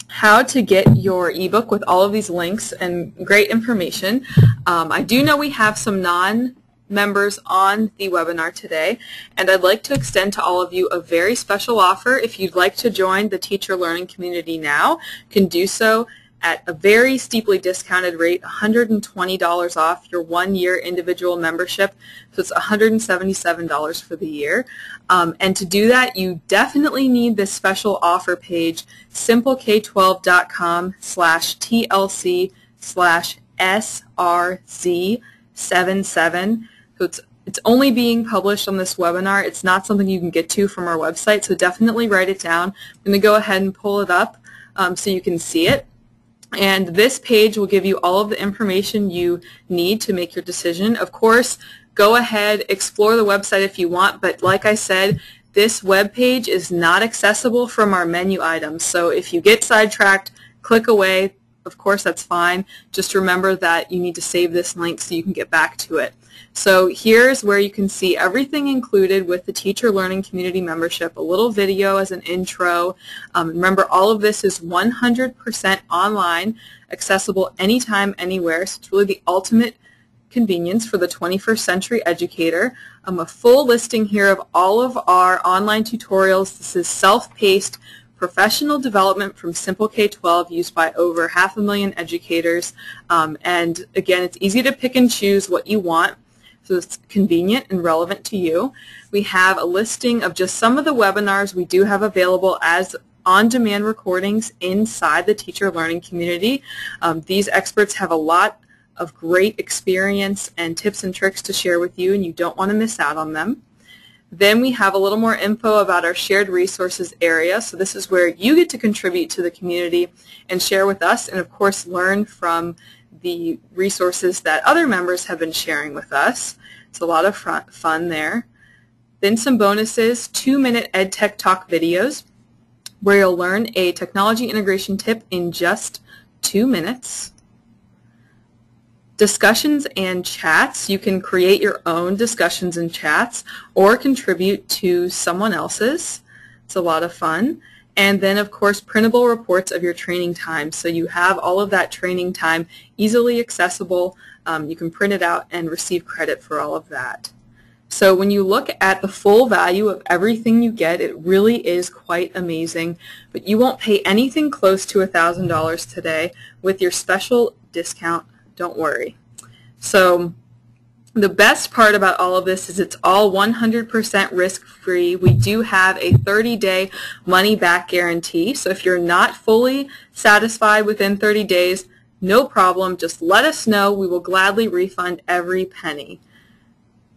how to get your ebook with all of these links and great information, I do know we have some non-members on the webinar today, and I'd like to extend to all of you a very special offer. If you'd like to join the teacher learning community now, you can do so at a very steeply discounted rate, $120 off your 1-year individual membership. So it's $177 for the year. And to do that, you definitely need this special offer page, simpleK12.com/TLC/SRZ77. So it's only being published on this webinar. It's not something you can get to from our website, so definitely write it down. I'm going to go ahead and pull it up so you can see it. And this page will give you all of the information you need to make your decision. Of course, go ahead, explore the website if you want, but like I said, this web page is not accessible from our menu items. So if you get sidetracked, click away. Of course, that's fine. Just remember that you need to save this link so you can get back to it. So here's where you can see everything included with the Teacher Learning Community membership, a little video as an intro. Remember, all of this is 100% online, accessible anytime, anywhere. So it's really the ultimate convenience for the 21st century educator. A full listing here of all of our online tutorials. This is self-paced professional development from Simple K-12 used by over 500,000 educators. And again, it's easy to pick and choose what you want, so it's convenient and relevant to you. We have a listing of just some of the webinars we do have available as on-demand recordings inside the teacher learning community. These experts have a lot of great experience and tips and tricks to share with you, and you don't want to miss out on them. Then we have a little more info about our shared resources area. So this is where you get to contribute to the community and share with us, and of course learn from the resources that other members have been sharing with us. It's a lot of fun there. Then some bonuses, 2-minute EdTech Talk videos where you'll learn a technology integration tip in just 2 minutes. Discussions and chats. You can create your own discussions and chats or contribute to someone else's. It's a lot of fun. And then, of course, printable reports of your training time. So you have all of that training time easily accessible. You can print it out and receive credit for all of that. So when you look at the full value of everything you get, it really is quite amazing. But you won't pay anything close to $1,000 today with your special discount. Don't worry. So the best part about all of this is it's all 100% risk-free. We do have a 30-day money-back guarantee. So if you're not fully satisfied within 30 days, no problem. Just let us know. We will gladly refund every penny.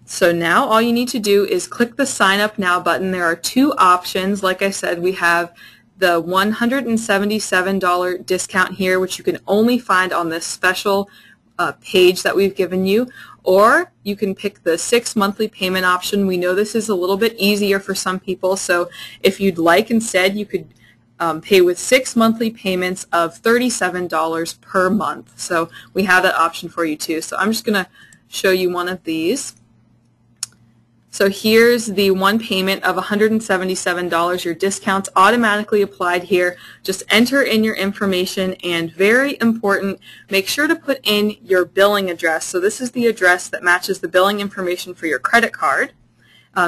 So now all you need to do is click the Sign Up Now button. There are two options. Like I said, we have the $177 discount here, which you can only find on this special page that we've given you. Or you can pick the 6 monthly payment option. We know this is a little bit easier for some people, so if you'd like instead, you could pay with 6 monthly payments of $37 per month. So we have that option for you too. So I'm just going to show you one of these. So here's the one payment of $177. Your discount's automatically applied here. Just enter in your information, and very important, make sure to put in your billing address. So this is the address that matches the billing information for your credit card.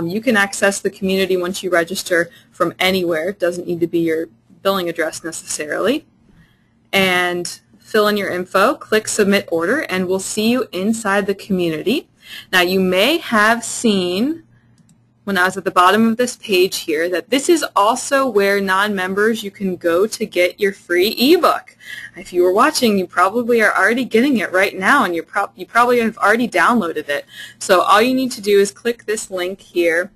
You can access the community once you register from anywhere. It doesn't need to be your billing address necessarily. And fill in your info, click Submit Order, and we'll see you inside the community. Now you may have seen when I was at the bottom of this page here that this is also where non-members you can go to get your free ebook. If you were watching, you probably are already getting it right now, and you probably have already downloaded it. So all you need to do is click this link here.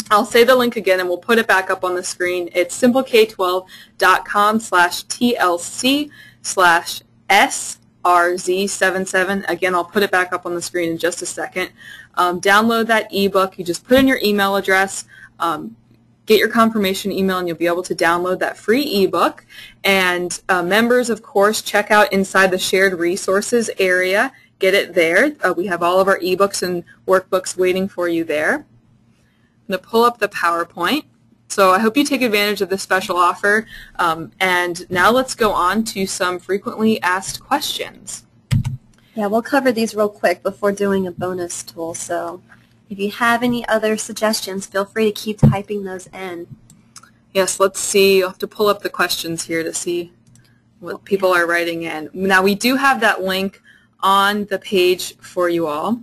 I'll say the link again and we'll put it back up on the screen. It's simpleK12.com/TLC/SRZ77. Again, I'll put it back up on the screen in just a second. Download that ebook. You just put in your email address, get your confirmation email, and you'll be able to download that free ebook. And members, of course, check out inside the shared resources area. Get it there. We have all of our ebooks and workbooks waiting for you there. I'm going to pull up the PowerPoint. So I hope you take advantage of this special offer. And now let's go on to some frequently asked questions. Yeah, we'll cover these real quick before doing a bonus tool. So if you have any other suggestions, feel free to keep typing those in. Yes, let's see. You'll have to pull up the questions here to see what people are writing in. Now we do have that link on the page for you all.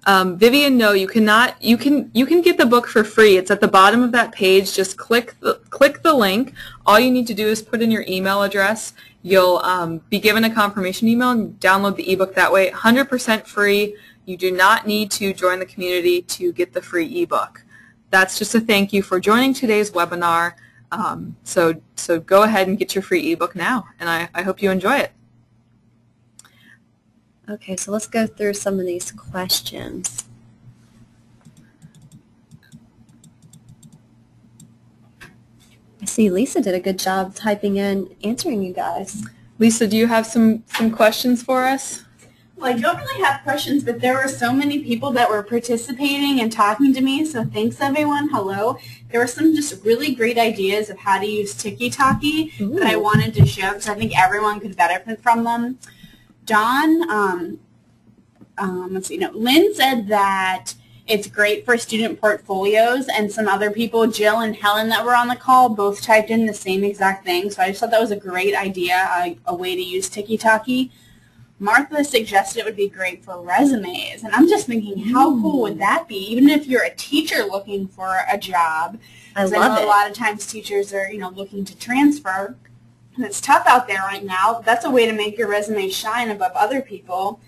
Vivian, no, you cannot. You can get the book for free. It's at the bottom of that page. Just click the link. All you need to do is put in your email address. You'll be given a confirmation email and download the ebook that way. 100% free. You do not need to join the community to get the free ebook. That's just a thank you for joining today's webinar. So go ahead and get your free ebook now, and I hope you enjoy it. Okay, so let's go through some of these questions. I see Lisa did a good job typing in, answering you guys. Lisa, do you have some questions for us? Well, I don't really have questions, but there were so many people that were participating and talking to me, so thanks everyone. Hello. There were some just really great ideas of how to use Tiki-Taki that I wanted to share because I think everyone could benefit from them. Dawn, let's see, no, Lynn said that it's great for student portfolios, and some other people, Jill and Helen that were on the call, both typed in the same exact thing, so I just thought that was a great idea, a way to use Tiki-Taki. Martha suggested it would be great for resumes, and I'm just thinking, how cool would that be, even if you're a teacher looking for a job. I know love it. A lot of times teachers are, looking to transfer. And it's tough out there right now. That's a way to make your resume shine above other people.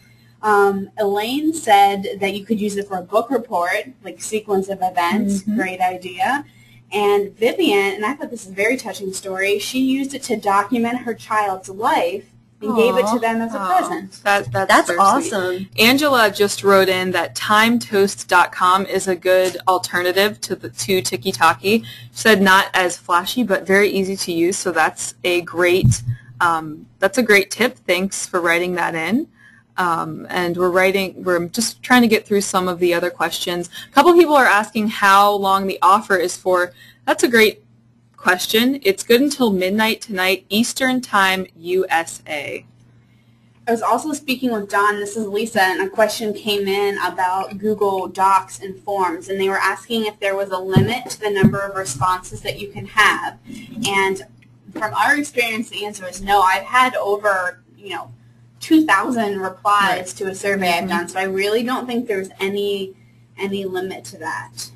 Elaine said that you could use it for a book report, like sequence of events. Great idea. And Vivian, and I thought this is a very touching story, she used it to document her child's life and gave it to them as a present. That's awesome. Sweet. Angela just wrote in that timetoast.com is a good alternative to Tiki-Taki. She said not as flashy but very easy to use, so that's a great tip. Thanks for writing that in. And we're just trying to get through some of the other questions. A couple people are asking how long the offer is for. That's a great question. It's good until midnight tonight, Eastern Time, USA. I was also speaking with Don, this is Lisa, and a question came in about Google Docs and Forms, and they were asking if there was a limit to the number of responses that you can have. And from our experience, the answer is no. I've had over, 2,000 replies to a survey I've done, so I really don't think there's any limit to that.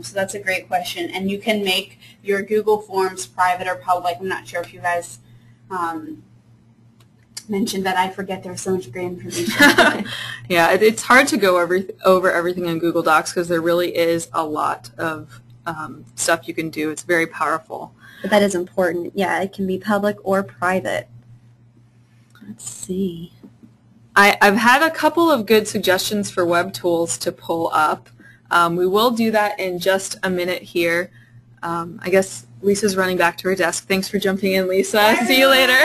So that's a great question. And you can make your Google Forms private or public. I'm not sure if you guys mentioned that. I forget there's so much great information. Yeah, it's hard to go over everything in Google Docs because there really is a lot of stuff you can do. It's very powerful. But that is important. Yeah, it can be public or private. Let's see. I've had a couple of good suggestions for web tools to pull up. We will do that in just a minute here. I guess Lisa's running back to her desk. Thanks for jumping in, Lisa. Bye, See you later.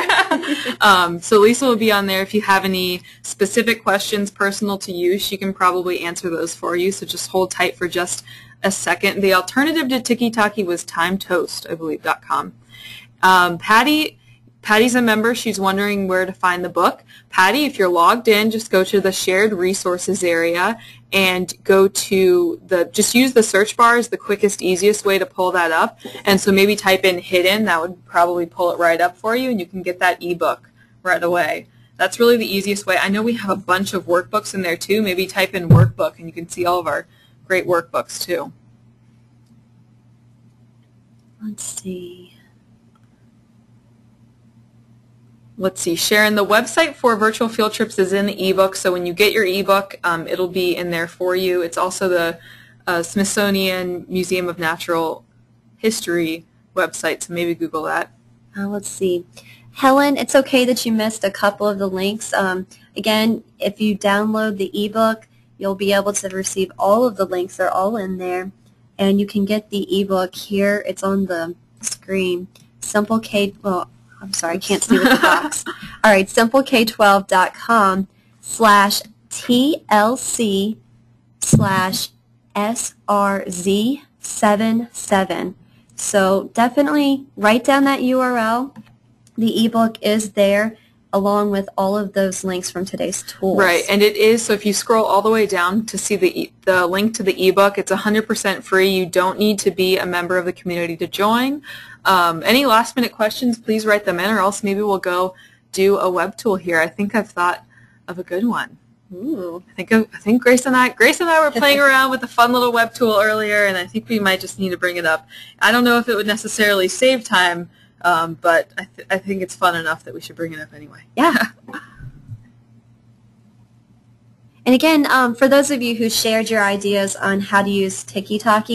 So Lisa will be on there. If you have any specific questions personal to you, she can probably answer those for you. So just hold tight for just a second. The alternative to TikTok was timetoast, I believe, .com. Patty's a member. She's wondering where to find the book. Patty, if you're logged in, just go to the shared resources area and go to just use the search bar as the quickest, easiest way to pull that up. And so maybe type in hidden. That would probably pull it right up for you, and you can get that ebook right away. That's really the easiest way. I know we have a bunch of workbooks in there too. Maybe type in workbook, and you can see all of our great workbooks too. Let's see. Let's see, Sharon, the website for virtual field trips is in the ebook, so when you get your ebook, it'll be in there for you. It's also the Smithsonian Museum of Natural History website, so maybe Google that. Let's see. Helen, it's okay that you missed a couple of the links. Again, if you download the ebook, you'll be able to receive all of the links. They're all in there, and you can get the ebook here. It's on the screen. I'm sorry, I can't see with the box. All right, simpleK12.com/TLC/SRZ77. So definitely write down that URL. The ebook is there along with all of those links from today's tools. Right, and it is, so if you scroll all the way down to see the link to the ebook, it's 100% free. You don't need to be a member of the community to join. Any last minute questions, please write them in, or else maybe we'll go do a web tool here. I think I've thought of a good one. Ooh. I think Grace and I were playing around with a fun little web tool earlier, and I think we might just need to bring it up. I don't know if it would necessarily save time, but I think it's fun enough that we should bring it up anyway. Yeah. And again, for those of you who shared your ideas on how to use TikTok,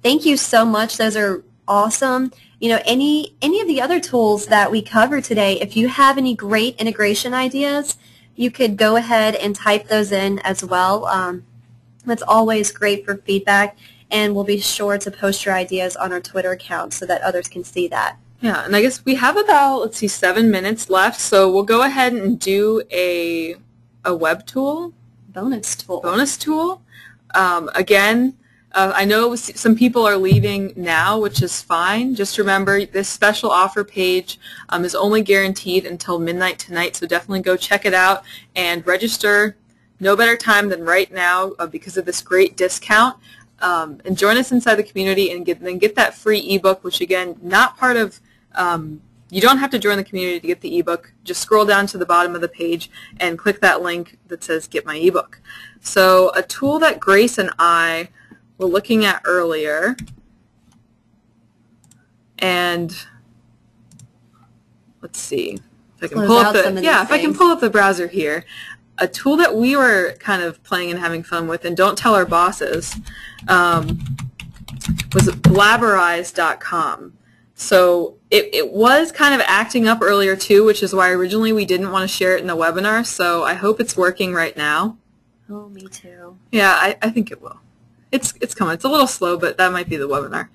thank you so much. Those are awesome. Any of the other tools that we covered today, if you have any great integration ideas, you could go ahead and type those in as well. That's always great for feedback, and we'll be sure to post your ideas on our Twitter account so that others can see that. Yeah, and I guess we have about, 7 minutes left, so we'll go ahead and do a web tool. Bonus tool. Again, I know some people are leaving now, which is fine. Just remember, this special offer page is only guaranteed until midnight tonight, so definitely go check it out and register. No better time than right now because of this great discount. And join us inside the community and then get that free ebook, which again, not part of, you don't have to join the community to get the ebook. Just scroll down to the bottom of the page and click that link that says get my ebook. So a tool that Grace and I were looking at earlier, and let's see if I can pull up if I can pull up the browser here. A tool that we were kind of playing and having fun with, and don't tell our bosses, was blabberize.com. So it was kind of acting up earlier too, which is why originally we didn't want to share it in the webinar, so I hope it's working right now. Oh, me too. Yeah, I think it will. It's coming. It's a little slow, but that might be the webinar.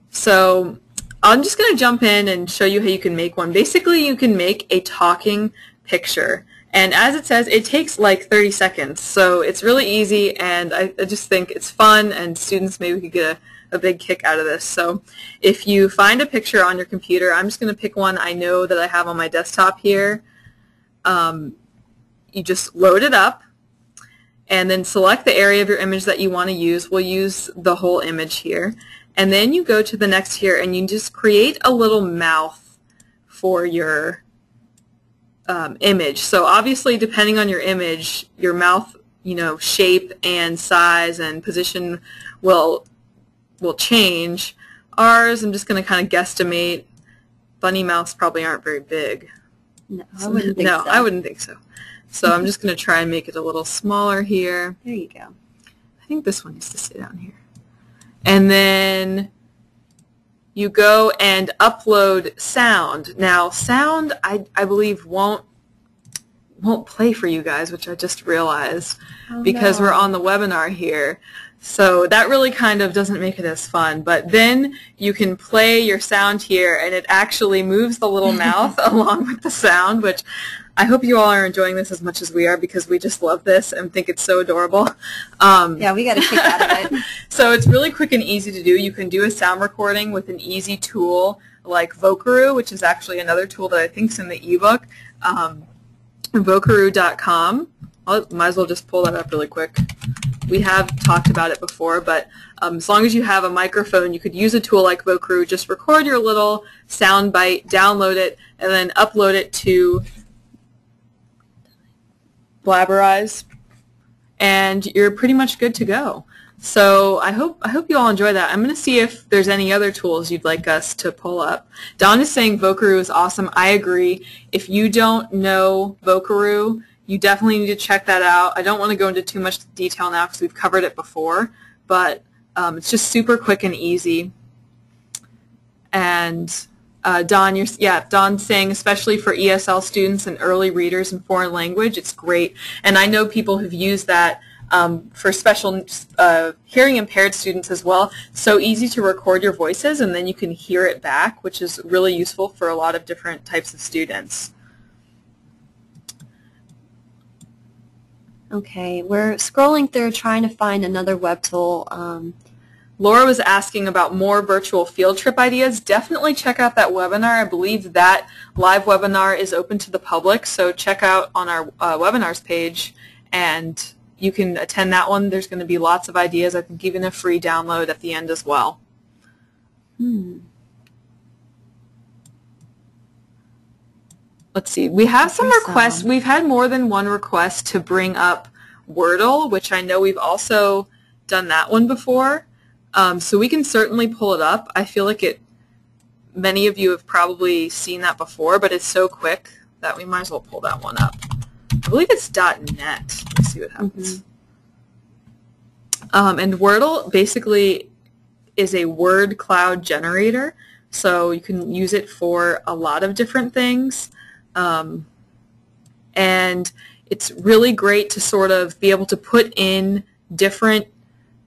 So I'm just going to jump in and show you how you can make one. Basically, you can make a talking picture. And as it says, it takes like 30 seconds. So it's really easy, and I just think it's fun, and students maybe could get a big kick out of this. So if you find a picture on your computer, I'm just going to pick one I know that I have on my desktop here. you just load it up and then select the area of your image that you want to use. We'll use the whole image here. And then you go to the next here and you just create a little mouth for your image. So obviously, depending on your image, your mouth, shape and size and position will change. Ours, I'm just going to kind of guesstimate. Bunny mouths probably aren't very big. No, I wouldn't think so. No, I wouldn't think so. So I'm just going to try and make it a little smaller here. There you go. I think this one needs to stay down here. And then you go and upload sound. Now, sound, I believe, won't play for you guys, which I just realized because we're on the webinar here. So that really kind of doesn't make it as fun. But then you can play your sound here, and it actually moves the little mouth along with the sound, which I hope you all are enjoying this as much as we are because we just love this and think it's so adorable. Yeah, we got a kick out of it. So it's really quick and easy to do. You can do a sound recording with an easy tool like Vocaroo, which is actually another tool that I think is in the ebook. Vocaroo.com. Might as well just pull that up really quick. We have talked about it before, but as long as you have a microphone, you could use a tool like Vocaroo. Just record your little sound bite, download it, and then upload it to Blabberize, and you're pretty much good to go. So I hope you all enjoy that. I'm going to see if there's any other tools you'd like us to pull up. Don is saying Vocaroo is awesome. I agree. If you don't know Vocaroo, you definitely need to check that out. I don't want to go into too much detail now because we've covered it before, but it's just super quick and easy. And Don's saying especially for ESL students and early readers in foreign language, it's great. And I know people who've used that for special hearing impaired students as well. So easy to record your voices and then you can hear it back, which is really useful for a lot of different types of students. Okay, we're scrolling through trying to find another web tool. Laura was asking about more virtual field trip ideas. Definitely check out that webinar. I believe that live webinar is open to the public, so check out on our webinars page and you can attend that one. There's going to be lots of ideas. I think even a free download at the end as well. Let's see. We have some requests. We've had more than one request to bring up Wordle, which I know we've also done that one before. So we can certainly pull it up. I feel like many of you have probably seen that before, but it's so quick that we might as well pull that one up. I believe it's .net. Let's see what happens. And Wordle basically is a word cloud generator, so you can use it for a lot of different things. And it's really great to sort of be able to put in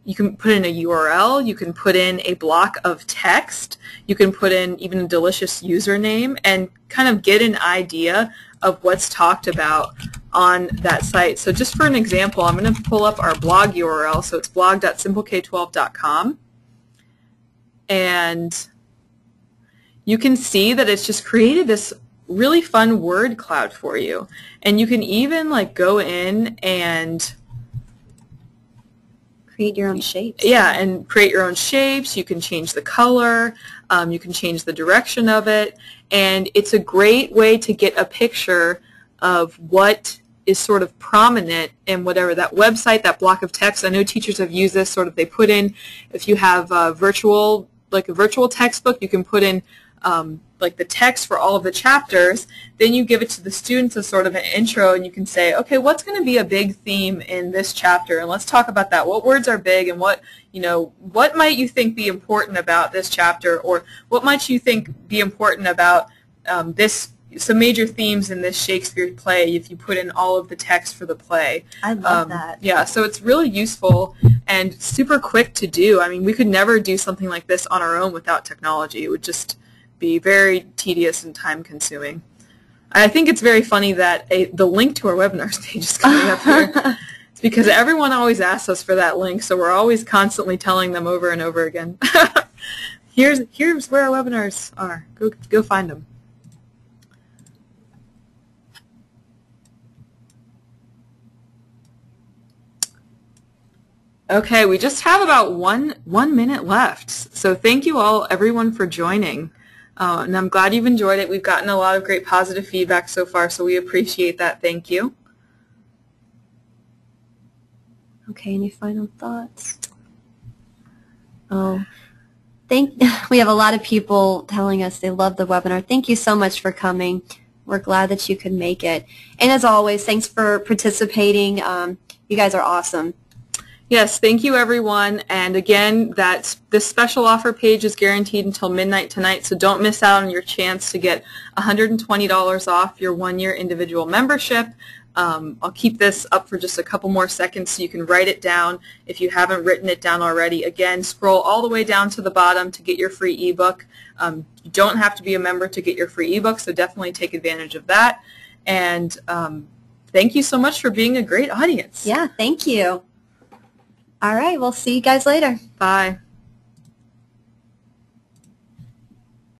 you can put in a URL, you can put in a block of text, you can put in even a delicious username and kind of get an idea of what's talked about on that site. So just for an example, I'm going to pull up our blog URL. So it's blog.simpleK12.com. And you can see that it's just created this really fun word cloud for you. And you can even go in and create your own shapes. Yeah, and create your own shapes. You can change the color. You can change the direction of it. And it's a great way to get a picture of what is sort of prominent in whatever that website, that block of text. I know teachers have used this they put in, if you have a virtual textbook, you can put in the text for all of the chapters, then you give it to the students as sort of an intro and you can say, okay, what's going to be a big theme in this chapter? And let's talk about that. What words are big and what might you think be important about this chapter, or what might you think be important about some major themes in this Shakespeare play if you put in all of the text for the play. I love that. Yeah, so it's really useful and super quick to do. I mean, we could never do something like this on our own without technology. It would just be very tedious and time-consuming. I think it's very funny that the link to our webinars page is coming up here. It's because everyone always asks us for that link, so we're always constantly telling them over and over again. Here's where our webinars are. Go find them. Okay, we just have about one minute left. So thank you all, everyone, for joining. And I'm glad you've enjoyed it. We've gotten a lot of great positive feedback so far, so we appreciate that. Thank you. Okay, any final thoughts? Oh, we have a lot of people telling us they love the webinar. Thank you so much for coming. We're glad that you could make it. And as always, thanks for participating. You guys are awesome. Yes, thank you, everyone. And again, this special offer page is guaranteed until midnight tonight, so don't miss out on your chance to get $120 off your one-year individual membership. I'll keep this up for just a couple more seconds so you can write it down if you haven't written it down already. Again, scroll all the way down to the bottom to get your free ebook. You don't have to be a member to get your free ebook, so definitely take advantage of that. And thank you so much for being a great audience. Yeah, thank you. All right, we'll see you guys later. Bye.